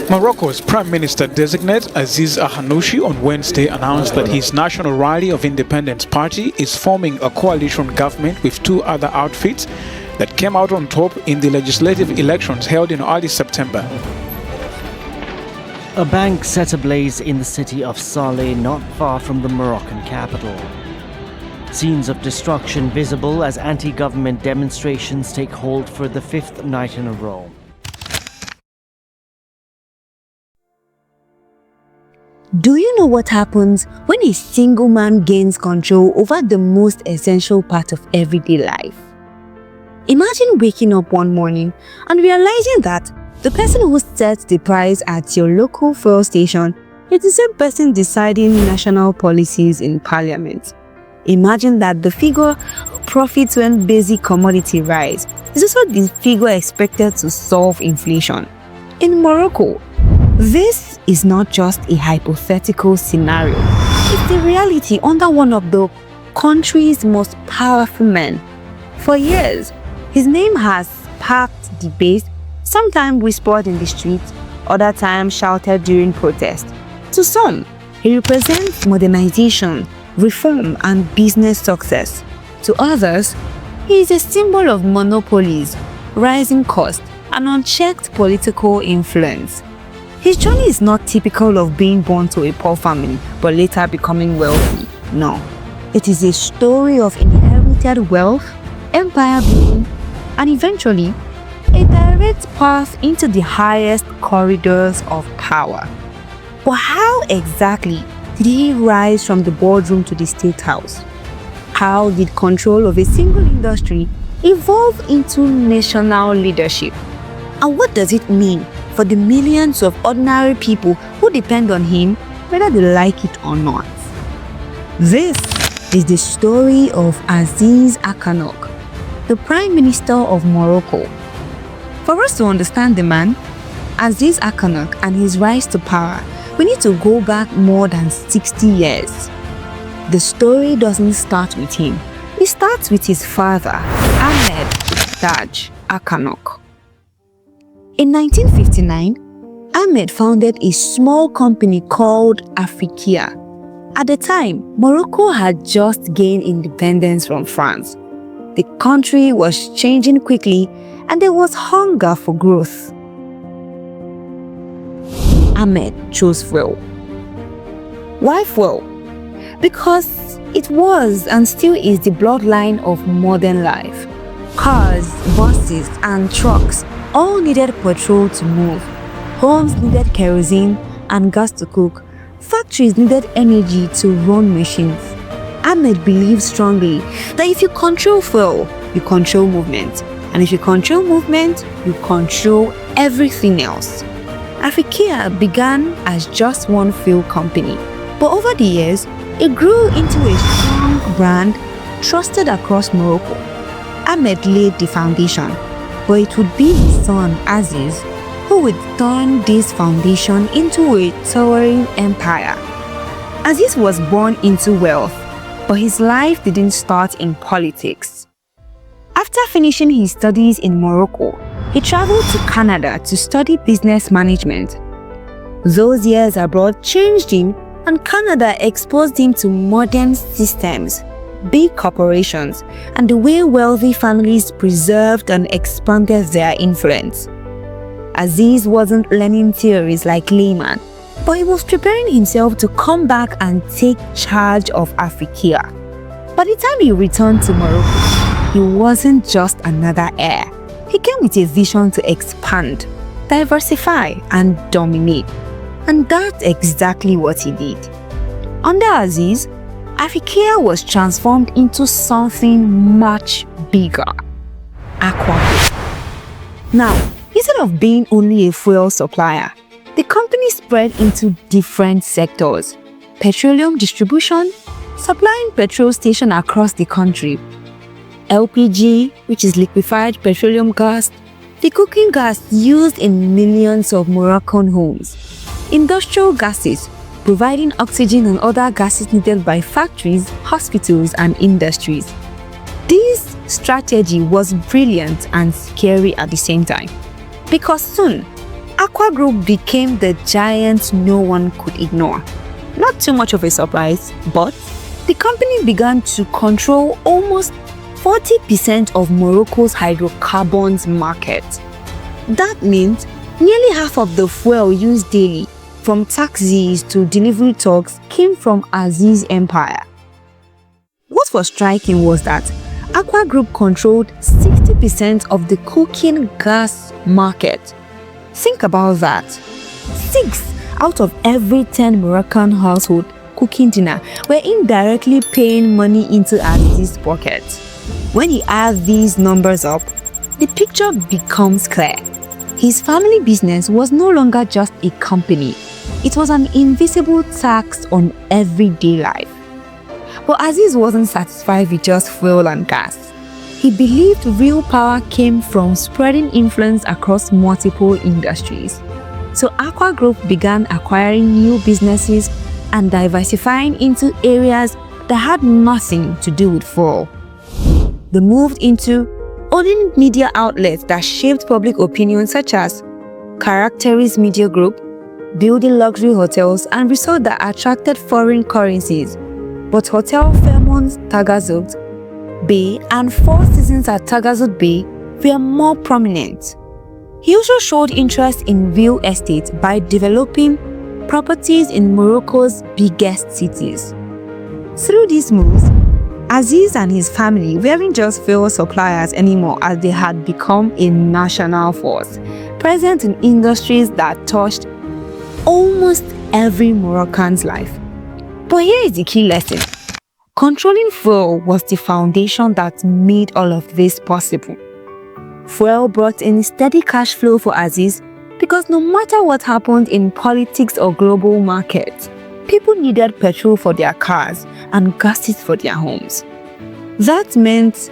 Morocco's Prime Minister-designate Aziz Akhannouch on Wednesday announced that his National Rally of Independence Party is forming a coalition government with two other outfits that came out on top in the legislative elections held in early September. A bank set ablaze in the city of Saleh, not far from the Moroccan capital. Scenes of destruction visible as anti-government demonstrations take hold for the fifth night in a row. Do you know what happens when a single man gains control over the most essential part of everyday life? Imagine waking up one morning and realizing that the person who sets the price at your local fuel station is the same person deciding national policies in parliament. Imagine that the figure who profits when basic commodity rise is also the figure expected to solve inflation. In Morocco, this is not just a hypothetical scenario. It's the reality under one of the country's most powerful men. For years, his name has sparked debate, sometimes whispered in the streets, other times shouted during protests. To some, he represents modernization, reform, and business success. To others, he is a symbol of monopolies, rising costs, and unchecked political influence. His journey is not typical of being born to a poor family but later becoming wealthy. No, it is a story of inherited wealth, empire building, and eventually a direct path into the highest corridors of power. But how exactly did he rise from the boardroom to the state house? How did control of a single industry evolve into national leadership? And what does it mean for the millions of ordinary people who depend on him, whether they like it or not? This is the story of Aziz Akhannouch, the Prime Minister of Morocco. For us to understand the man, Aziz Akhannouch, and his rise to power, we need to go back more than 60 years. The story doesn't start with him. It starts with his father, Ahmed Akhannouch. In 1959, Ahmed founded a small company called Afriquia. At the time, Morocco had just gained independence from France. The country was changing quickly and there was hunger for growth. Ahmed chose fuel. Why fuel? Because it was and still is the bloodline of modern life. Cars, buses, and trucks all needed petrol to move. Homes needed kerosene and gas to cook. Factories needed energy to run machines. Ahmed believed strongly that if you control fuel, you control movement. And if you control movement, you control everything else. Afriquia began as just one fuel company, but over the years, it grew into a strong brand trusted across Morocco. Ahmed laid the foundation, but it would be his son Aziz who would turn this foundation into a towering empire. Aziz was born into wealth, but his life didn't start in politics. After finishing his studies in Morocco, he traveled to Canada to study business management. Those years abroad changed him, and Canada exposed him to modern systems, big corporations, and the way wealthy families preserved and expanded their influence. Aziz wasn't learning theories like layman, but he was preparing himself to come back and take charge of Afriquia. By the time he returned to Morocco, he wasn't just another heir. He came with a vision to expand, diversify, and dominate. And that's exactly what he did. Under Aziz, Afriquia was transformed into something much bigger: Akwa Group. Now, instead of being only a fuel supplier, the company spread into different sectors: petroleum distribution, supplying petrol stations across the country; LPG, which is liquefied petroleum gas, the cooking gas used in millions of Moroccan homes; industrial gases, providing oxygen and other gases needed by factories, hospitals, and industries. This strategy was brilliant and scary at the same time, because soon, Akwa Group became the giant no one could ignore. Not too much of a surprise, but the company began to control almost 40% of Morocco's hydrocarbons market. That means nearly half of the fuel used daily, from taxis to delivery trucks, came from Aziz empire. What was striking was that Akwa Group controlled 60% of the cooking gas market. Think about that. 6 out of every 10 Moroccan households cooking dinner were indirectly paying money into Aziz's pocket. When you add these numbers up, the picture becomes clear. His family business was no longer just a company. It was an invisible tax on everyday life. But Aziz wasn't satisfied with just fuel and gas. He believed real power came from spreading influence across multiple industries. So Akwa Group began acquiring new businesses and diversifying into areas that had nothing to do with fuel. They moved into owning media outlets that shaped public opinion, such as Characteris Media Group, building luxury hotels and resorts that attracted foreign currencies. But Hotel Fairmont's Tagazout Bay and Four Seasons at Tagazout Bay were more prominent. He also showed interest in real estate by developing properties in Morocco's biggest cities. Through these moves, Aziz and his family weren't just fuel suppliers anymore, as they had become a national force, present in industries that touched almost every Moroccan's life. But here is the key lesson. Controlling fuel was the foundation that made all of this possible. Fuel brought in steady cash flow for Aziz because no matter what happened in politics or global markets, people needed petrol for their cars and gases for their homes. That meant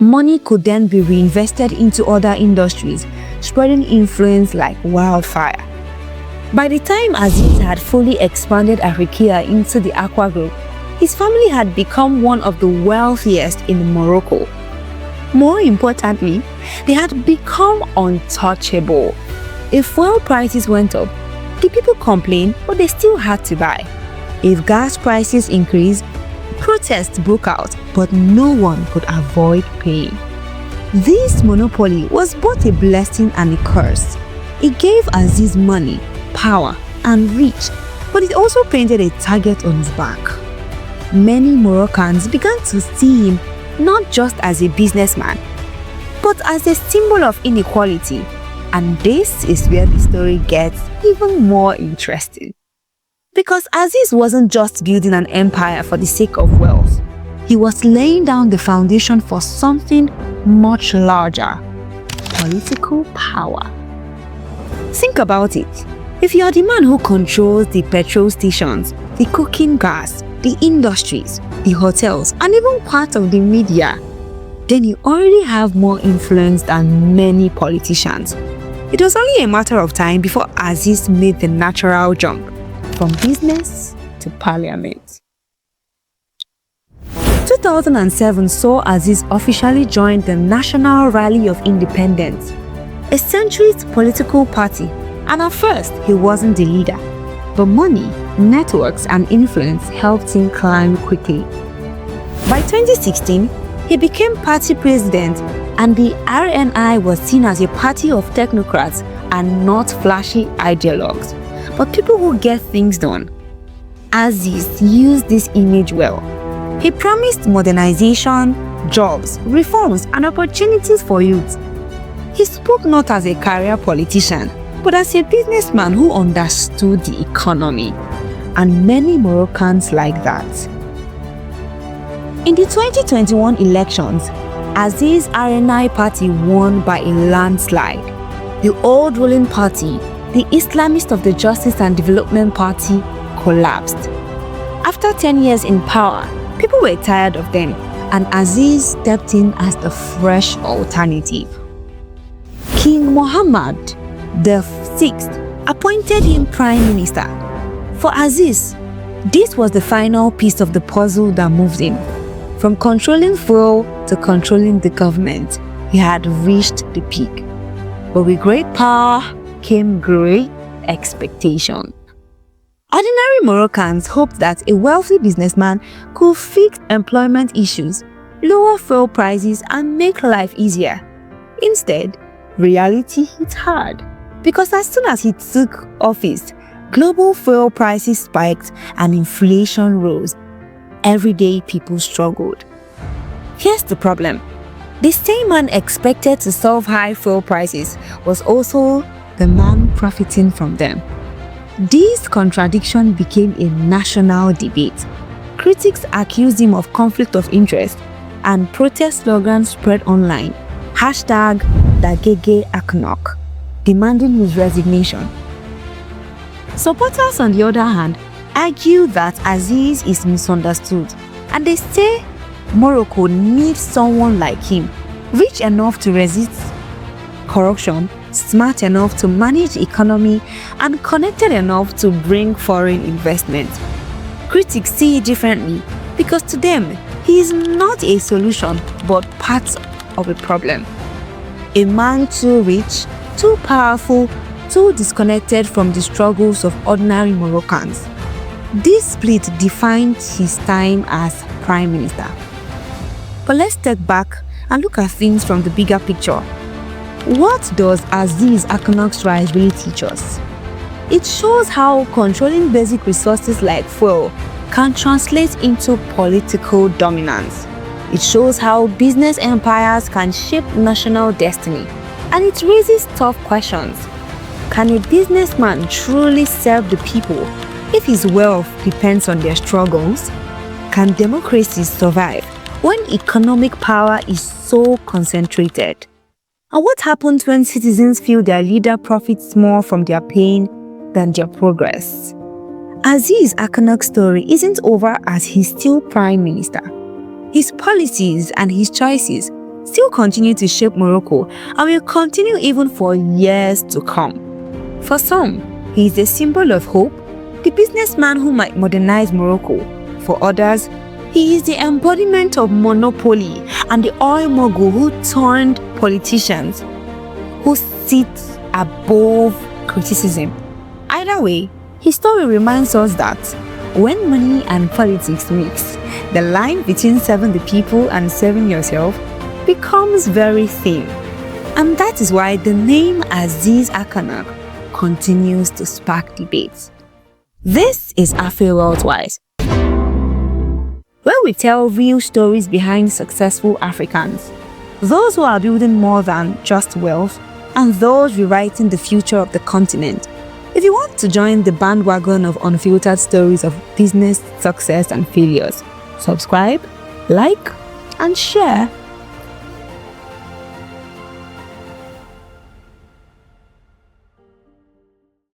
money could then be reinvested into other industries, spreading influence like wildfire. By the time Aziz had fully expanded Afriquia into the Akwa Group, his family had become one of the wealthiest in Morocco. More importantly, they had become untouchable. If fuel prices went up, the people complained, but they still had to buy. If gas prices increased, protests broke out, but no one could avoid paying. This monopoly was both a blessing and a curse. It gave Aziz money, power, and reach, but it also painted a target on his back. Many Moroccans began to see him not just as a businessman, but as a symbol of inequality. And this is where the story gets even more interesting. Because Aziz wasn't just building an empire for the sake of wealth. He was laying down the foundation for something much larger: political power. Think about it. If you are the man who controls the petrol stations, the cooking gas, the industries, the hotels, and even part of the media, then you already have more influence than many politicians. It was only a matter of time before Aziz made the natural jump from business to parliament. 2007 saw Aziz officially join the National Rally of Independence, a centrist political party, and at first he wasn't the leader. But money, networks, and influence helped him climb quickly. By 2016, he became party president, and the RNI was seen as a party of technocrats and not flashy ideologues, but people who get things done. Aziz used this image well. He promised modernization, jobs, reforms, and opportunities for youth. He spoke not as a career politician, but as a businessman who understood the economy, and many Moroccans like that. In the 2021 elections, Aziz's RNI party won by a landslide. The old ruling party, the Islamist of the Justice and Development Party, collapsed. After 10 years in power, people were tired of them, and Aziz stepped in as the fresh alternative. King Mohammed VI appointed him prime minister. For Aziz, this was the final piece of the puzzle that moved him. From controlling fuel to controlling the government, he had reached the peak. But with great power became great expectation. Ordinary Moroccans hoped that a wealthy businessman could fix employment issues, lower fuel prices, and make life easier. Instead, reality hit hard, because as soon as he took office, global fuel prices spiked and inflation rose. Everyday people struggled. Here's the problem. The same man expected to solve high fuel prices was also the man profiting from them. This contradiction became a national debate. Critics accused him of conflict of interest, and protest slogans spread online. #Aziz Akhannouch, demanding his resignation. Supporters, on the other hand, argue that Aziz is misunderstood, and they say Morocco needs someone like him, rich enough to resist corruption, smart enough to manage the economy, and connected enough to bring foreign investment. Critics see it differently, because to them, he is not a solution but part of a problem. A man too rich, too powerful, too disconnected from the struggles of ordinary Moroccans. This split defined his time as Prime Minister. But let's step back and look at things from the bigger picture. What does Aziz Akhannouch's rise really teach us? It shows how controlling basic resources like fuel can translate into political dominance. It shows how business empires can shape national destiny. And it raises tough questions. Can a businessman truly serve the people if his wealth depends on their struggles? Can democracies survive when economic power is so concentrated? And what happens when citizens feel their leader profits more from their pain than their progress? Aziz Akhannouch's story isn't over as he's still Prime Minister. His policies and his choices still continue to shape Morocco and will continue even for years to come. For some, he is a symbol of hope, the businessman who might modernize Morocco. For others, he is the embodiment of monopoly and the oil mogul who turned politicians who sit above criticism. Either way, his story reminds us that when money and politics mix, the line between serving the people and serving yourself becomes very thin. And that is why the name Aziz Akhannouch continues to spark debates. This is AfriWealthWise, where we tell real stories behind successful Africans, those who are building more than just wealth, and those rewriting the future of the continent. If you want to join the bandwagon of unfiltered stories of business, success, and failures, subscribe, like, and share.